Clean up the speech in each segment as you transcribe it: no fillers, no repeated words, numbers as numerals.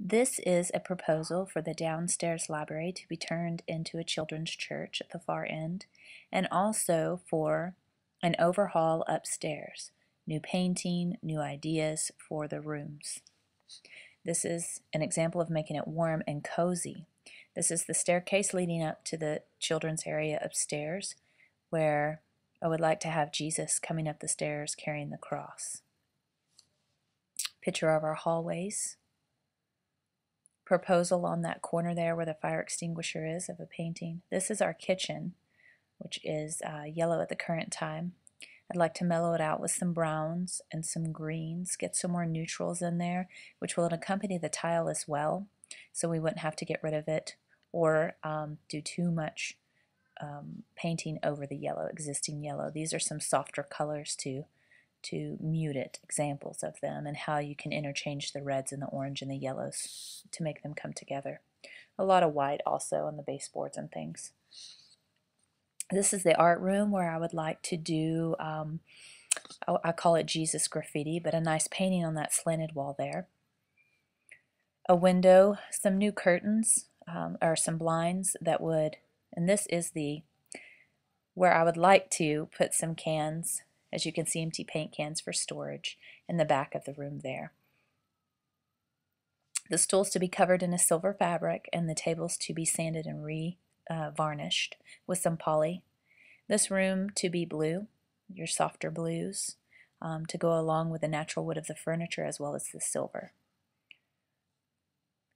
This is a proposal for the downstairs library to be turned into a children's church at the far end, and also for an overhaul upstairs. New painting, new ideas for the rooms. This is an example of making it warm and cozy. This is the staircase leading up to the children's area upstairs, where I would like to have Jesus coming up the stairs carrying the cross. Picture of our hallways. Proposal on that corner there where the fire extinguisher is of a painting. This is our kitchen, which is yellow at the current time. I'd like to mellow it out with some browns and some greens, get some more neutrals in there, which will accompany the tile as well, so we wouldn't have to get rid of it or do too much painting over the yellow, existing yellow. These are some softer colors to mute it, examples of them, and how you can interchange the reds and the orange and the yellows to make them come together. A lot of white also on the baseboards and things. This is the art room where I would like to do, I call it Jesus graffiti, but a nice painting on that slanted wall there. A window, some new curtains, or some blinds that would, and this is where I would like to put some cans. As you can see, empty paint cans for storage in the back of the room there. The stools to be covered in a silver fabric and the tables to be sanded and varnished with some poly. This room to be blue, your softer blues, to go along with the natural wood of the furniture as well as the silver.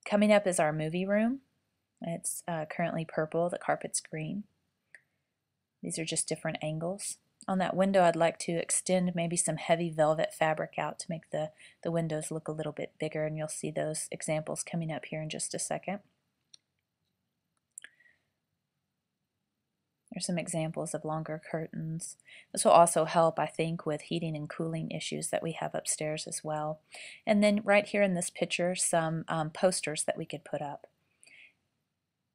Coming up is our movie room. It's currently purple, the carpet's green. These are just different angles. On that window, I'd like to extend maybe some heavy velvet fabric out to make the windows look a little bit bigger, and you'll see those examples coming up here in just a second. There's some examples of longer curtains. This will also help, I think, with heating and cooling issues that we have upstairs as well. And then right here in this picture, some posters that we could put up.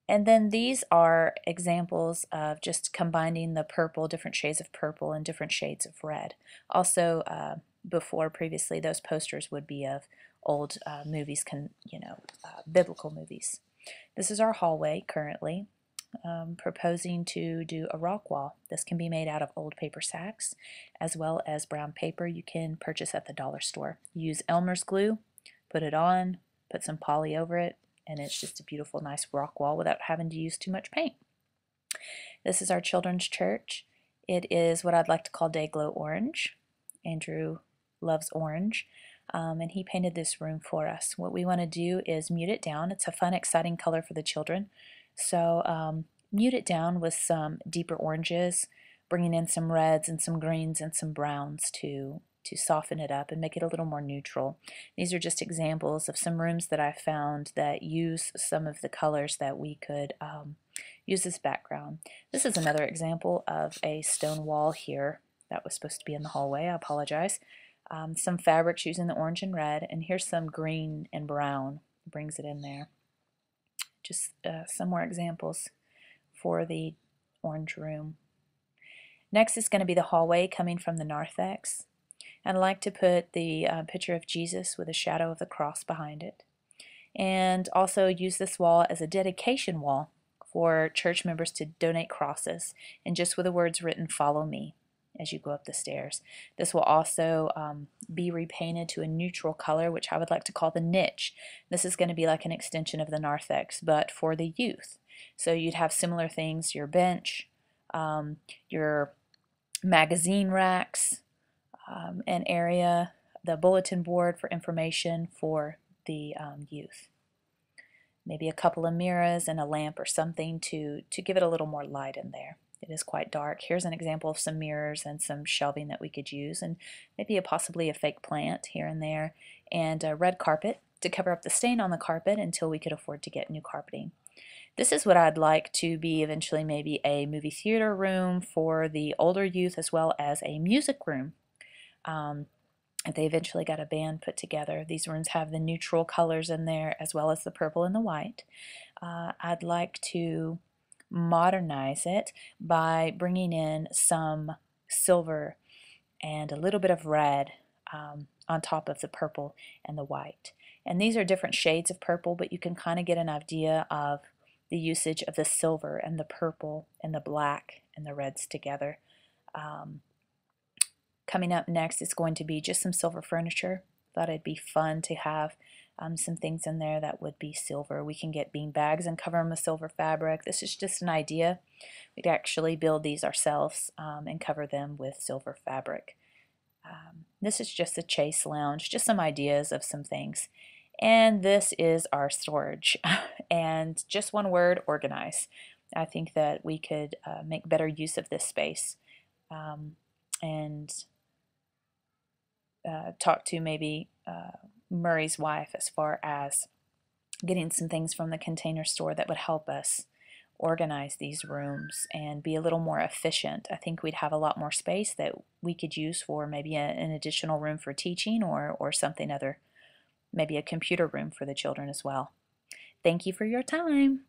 And then these are examples of just combining the purple, different shades of purple and different shades of red. Also, previously, those posters would be of old movies, biblical movies. This is our hallway currently. Proposing to do a rock wall. This can be made out of old paper sacks as well as brown paper you can purchase at the dollar store. Use Elmer's glue, put it on, put some poly over it, and it's just a beautiful, nice rock wall without having to use too much paint. This is our children's church. It is what I'd like to call Dayglow Orange. Andrew loves orange, and he painted this room for us. What we want to do is mute it down. It's a fun, exciting color for the children. So mute it down with some deeper oranges, bringing in some reds and some greens and some browns to soften it up and make it a little more neutral. These are just examples of some rooms that I found that use some of the colors that we could use as background. This is another example of a stone wall here that was supposed to be in the hallway. I apologize. Some fabrics using the orange and red, and here's some green and brown. Brings it in there. Just some more examples for the orange room. Next is going to be the hallway coming from the narthex. And I like to put the picture of Jesus with a shadow of the cross behind it. And also use this wall as a dedication wall for church members to donate crosses, and just with the words written, "Follow me," as you go up the stairs. This will also be repainted to a neutral color, which I would like to call the niche. This is going to be like an extension of the narthex, but for the youth. So you'd have similar things, your bench, your magazine racks, an area, the bulletin board for information for the youth. Maybe a couple of mirrors and a lamp or something to give it a little more light in there. It is quite dark. Here's an example of some mirrors and some shelving that we could use, and maybe possibly a fake plant here and there, and a red carpet to cover up the stain on the carpet until we could afford to get new carpeting. This is what I'd like to be eventually maybe a movie theater room for the older youth, as well as a music room. If they eventually got a band put together. These rooms have the neutral colors in there as well as the purple and the white. I'd like to modernize it by bringing in some silver and a little bit of red on top of the purple and the white. And these are different shades of purple, but you can kind of get an idea of the usage of the silver and the purple and the black and the reds together. Coming up next is going to be just some silver furniture. Thought it'd be fun to have some things in there that would be silver. We can get bean bags and cover them with silver fabric. This is just an idea. We'd actually build these ourselves and cover them with silver fabric. This is just a chase lounge, just some ideas of some things. And this is our storage. And just one word, organize. I think that we could make better use of this space and talk to maybe Murray's wife as far as getting some things from the Container Store that would help us organize these rooms and be a little more efficient. I think we'd have a lot more space that we could use for maybe an additional room for teaching or something other, maybe a computer room for the children as well. Thank you for your time.